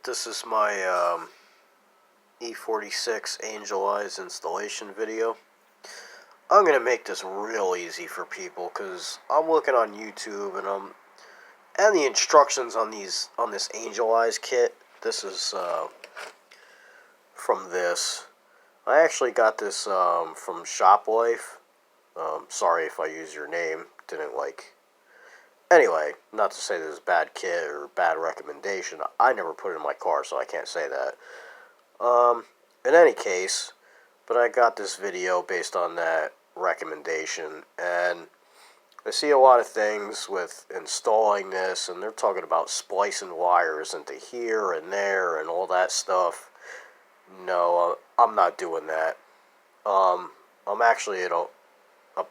This is my e46 Angel Eyes installation video. I'm going to make this real easy for people because I'm looking on YouTube and the instructions on this Angel Eyes kit. This is from this. I actually got this from Shop Life. Sorry if I use your name. Anyway, not to say this is a bad kit or bad recommendation. I never put it in my car, so I can't say that. In any case, but I got this video based on that recommendation, and I see a lot of things with installing this, and they're talking about splicing wires into here and there and all that stuff. No, I'm not doing that. I'm actually a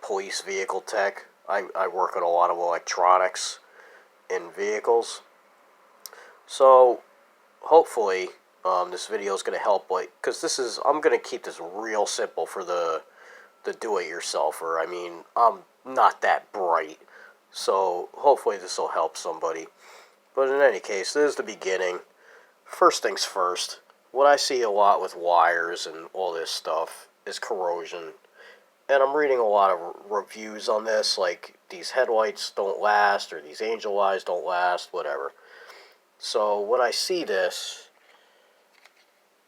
police vehicle tech. I work on a lot of electronics in vehicles. So, hopefully, this video is going to help, because I'm going to keep this real simple for the do-it-yourselfer. I mean, I'm not that bright, so hopefully this will help somebody. But in any case, this is the beginning. First things first, what I see a lot with wires and all this stuff is corrosion. And I'm reading a lot of reviews on this, like these headlights don't last, or these angel eyes don't last, whatever. So when I see this,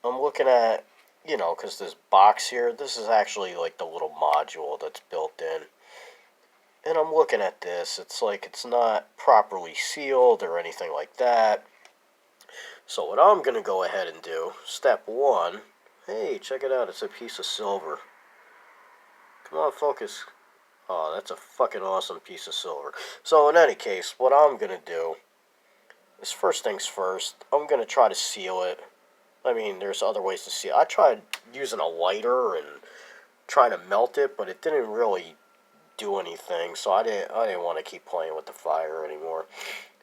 I'm looking at, because this box here, this is actually like the little module that's built in. And I'm looking at this, it's like it's not properly sealed or anything like that. So what I'm going to go ahead and do, step one, hey, check it out, it's a piece of silver. Come on, focus. Oh, that's a fucking awesome piece of silver. So in any case, what I'm going to do is, first things first, I'm going to try to seal it. I mean, there's other ways to seal it. I tried using a lighter and trying to melt it, but it didn't really do anything, so I didn't want to keep playing with the fire anymore.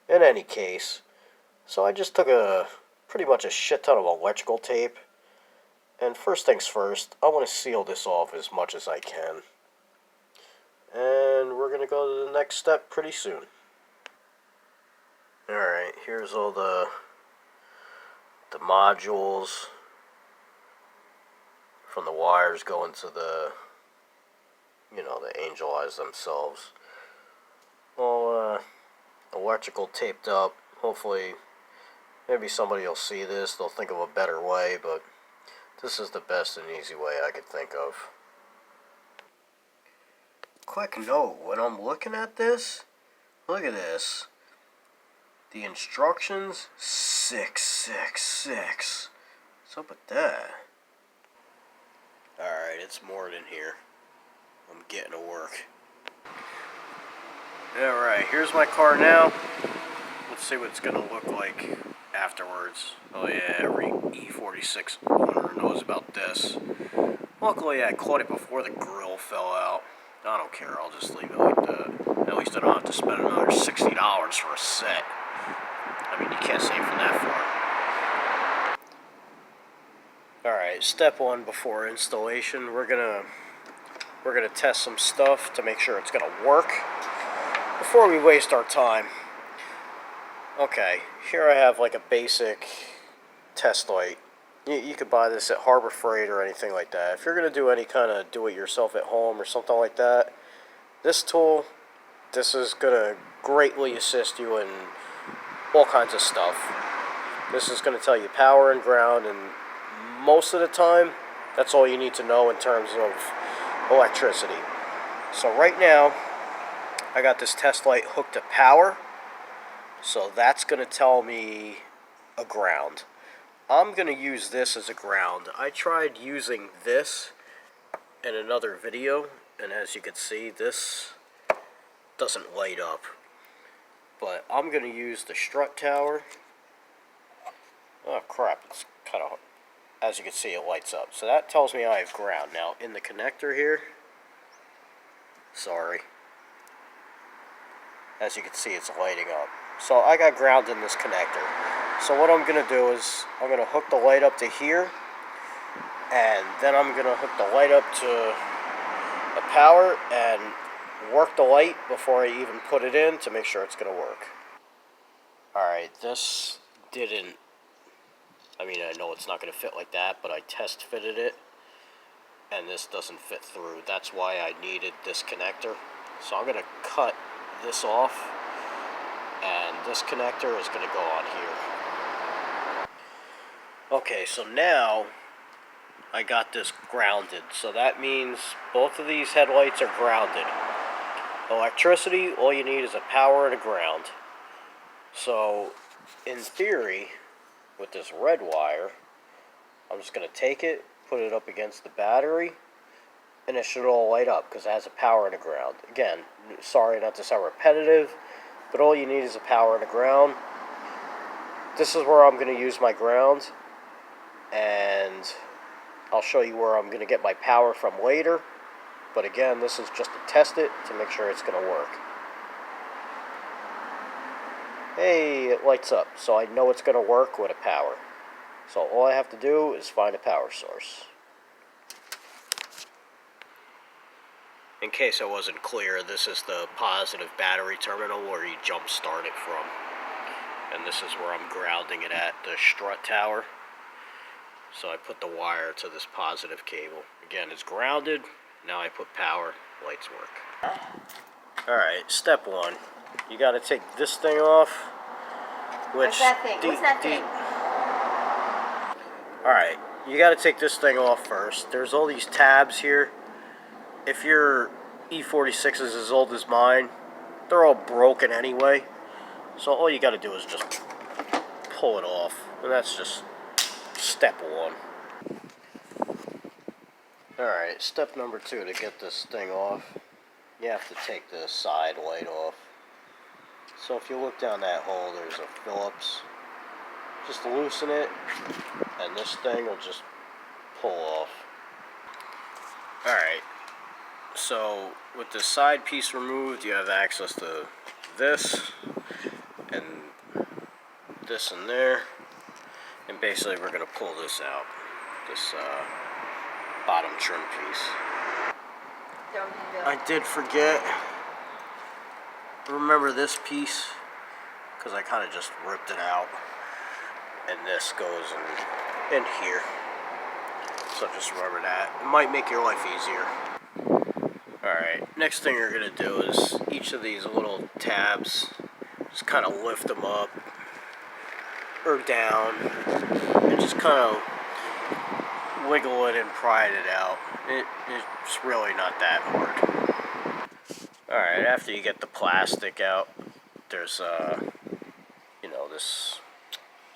In any case, so I just took pretty much a shit ton of electrical tape. And first things first, I want to seal this off as much as I can. And we're going to go to the next step pretty soon. Alright, here's all the modules from the wires going to the angel eyes themselves. All electrical taped up. Hopefully, maybe somebody will see this, they'll think of a better way, but this is the best and easy way I could think of. Quick note, when I'm looking at this, look at this. The instructions, 666. What's up with that? Alright, it's morning here. I'm getting to work. Alright, here's my car now. Let's see what it's going to look like afterwards. Oh yeah, every e46 owner knows about this. Luckily I caught it before the grill fell out. I don't care, I'll just leave it like that. At least I don't have to spend another $60 for a set. I mean, you can't save from that far. Alright, step one before installation, we're gonna test some stuff to make sure it's gonna work before we waste our time. Okay, here I have like a basic test light. You could buy this at Harbor Freight or anything like that. If you're going to do any kind of do-it-yourself at home or something like that, this tool, this is going to greatly assist you in all kinds of stuff. This is going to tell you power and ground, and most of the time, that's all you need to know in terms of electricity. So right now, I got this test light hooked to power, so that's going to tell me a ground. I'm going to use this as a ground. I tried using this in another video, and as you can see, this doesn't light up. But I'm going to use the strut tower. Oh crap, it's kind of, as you can see, it lights up. So that tells me I have ground. Now, in the connector here, sorry, as you can see, it's lighting up. So I got ground in this connector. So what I'm going to do is, I'm going to hook the light up to here, and then I'm going to hook the light up to the power and work the light before I even put it in to make sure it's going to work. Alright, this didn't I mean, I know it's not going to fit like that, but I test fitted it, and this doesn't fit through. That's why I needed this connector. So I'm going to cut this off, and this connector is going to go on here. Okay, so now I got this grounded. So that means both of these headlights are grounded. Electricity, all you need is a power and a ground. So, in theory, with this red wire, I'm just going to take it, put it up against the battery, and it should all light up because it has a power and a ground. Again, sorry not to sound repetitive, but all you need is a power and a ground. This is where I'm going to use my ground, and I'll show you where I'm going to get my power from later. But again, this is just to test it to make sure it's going to work. Hey, it lights up, so I know it's going to work with a power. So all I have to do is find a power source. In case I wasn't clear, this is the positive battery terminal where you jump start it from. And this is where I'm grounding it at, the strut tower. So I put the wire to this positive cable. Again, it's grounded. Now I put power, lights work. Alright, step one. You gotta take this thing off. What's that thing? What's that thing? Alright, you gotta take this thing off first. There's all these tabs here. If your e46 is as old as mine, they're all broken anyway. So all you gotta do is just pull it off. And that's just step one. Alright, step number two to get this thing off, you have to take the side light off. So if you look down that hole, there's a Phillips. Just loosen it, and this thing will just pull off. Alright, so with the side piece removed, you have access to this, and this in there. And basically we're going to pull this out, this bottom trim piece. I did forget. Remember this piece? Because I kind of just ripped it out. And this goes in here. So just remember that. It might make your life easier. Alright, next thing you're going to do is each of these little tabs, just kind of lift them up or down and just kind of wiggle it and pry it out. It's really not that hard. Alright, after you get the plastic out, there's you know, this,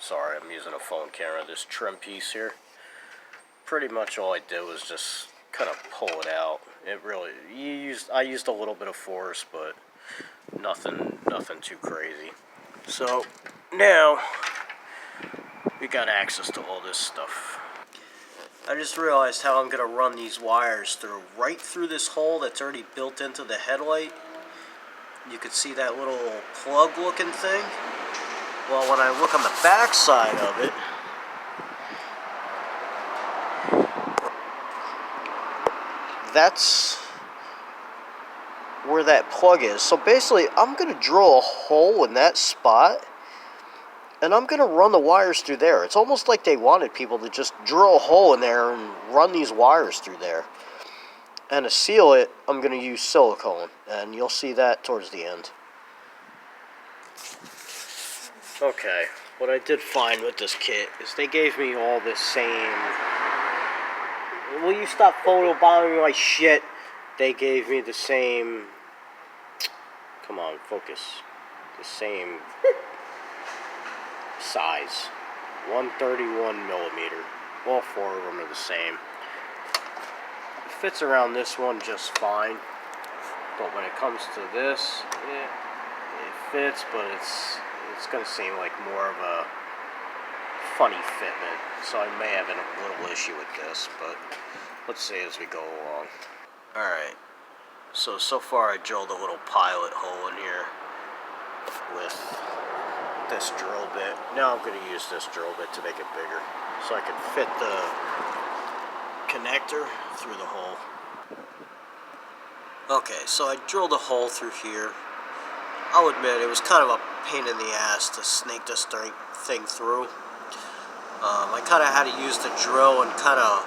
sorry, I'm using a phone camera, this trim piece here. Pretty much all I did was just kind of pull it out. It really, I used a little bit of force, but nothing too crazy. So now we got access to all this stuff. I just realized how I'm going to run these wires through. Right through this hole that's already built into the headlight. You can see that little plug looking thing. Well, when I look on the back side of it, that's where that plug is. So basically, I'm going to drill a hole in that spot, and I'm going to run the wires through there. It's almost like they wanted people to just drill a hole in there and run these wires through there. And to seal it, I'm going to use silicone, and you'll see that towards the end. Okay, what I did find with this kit is they gave me all this same... Will you stop photobombing my shit? They gave me the same... Come on, focus. The same... size, 131 millimeter. All four of them are the same. It fits around this one just fine, but when it comes to this, it fits, but it's going to seem like more of a funny fitment, so I may have a little issue with this, but let's see as we go along. Alright, so far I drilled a little pilot hole in here with this drill bit. Now I'm going to use this drill bit to make it bigger so I can fit the connector through the hole. Okay, so I drilled a hole through here. I'll admit it was kind of a pain in the ass to snake this thing through. I kind of had to use the drill and kind of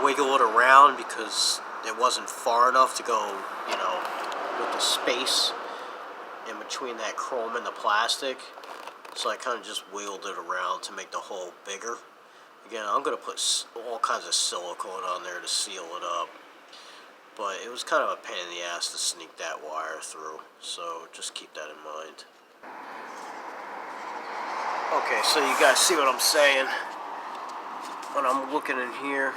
wiggle it around because it wasn't far enough to go, you know, with the space in between that chrome and the plastic. So I kind of just wiggled it around to make the hole bigger. Again, I'm going to put all kinds of silicone on there to seal it up. But it was kind of a pain in the ass to sneak that wire through. So just keep that in mind. Okay, so you guys see what I'm saying? When I'm looking in here,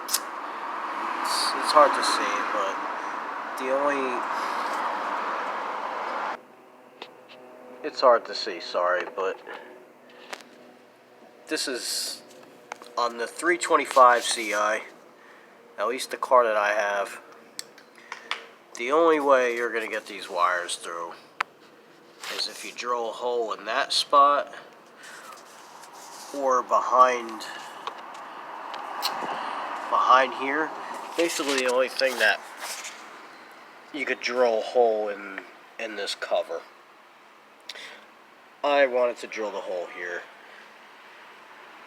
it's hard to see, but it's hard to see, sorry, but this is on the 325 Ci, at least the car that I have. The only way you're going to get these wires through is if you drill a hole in that spot or behind here. Basically the only thing that you could drill a hole in this cover. I wanted to drill the hole here,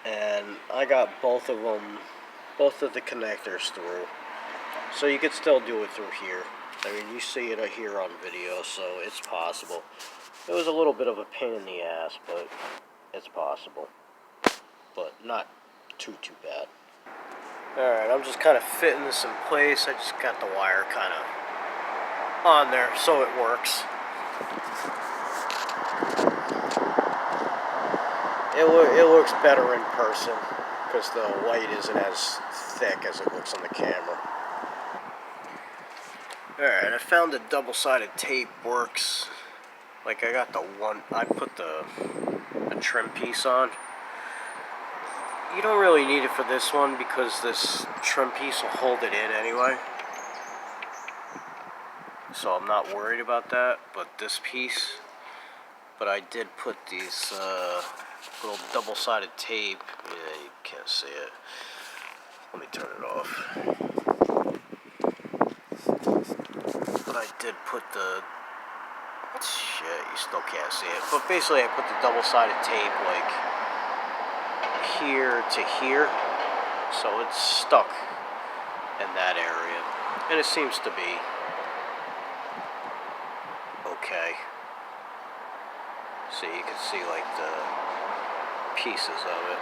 and I got both of the connectors through, so you could still do it through here. I mean, you see it here on video, so it's possible. It was a little bit of a pain in the ass, but it's possible, but not too bad. Alright, I'm just kind of fitting this in place. I just got the wire kind of on there so it works. It looks better in person because the light isn't as thick as it looks on the camera. Alright, I found the double-sided tape works. Like, I got I put a trim piece on. You don't really need it for this one because this trim piece will hold it in anyway. So I'm not worried about that, but this piece. But I did put these little double-sided tape. Yeah, you can't see it. Let me turn it off. But I did put the... Shit, you still can't see it. But basically I put the double-sided tape like here to here. So it's stuck in that area. And it seems to be okay. So you can see like the pieces of it.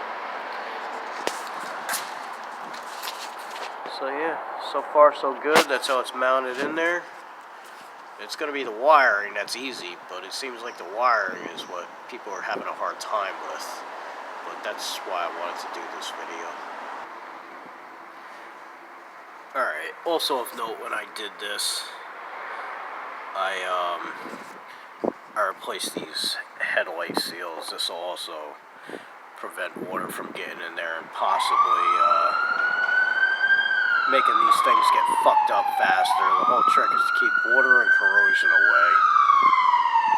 So yeah, so far so good. That's how it's mounted in there. It's going to be the wiring that's easy, but it seems like the wiring is what people are having a hard time with. But that's why I wanted to do this video. Alright, also of note, when I did this, I replaced these headlight seals. This will also prevent water from getting in there and possibly making these things get fucked up faster. The whole trick is to keep water and corrosion away.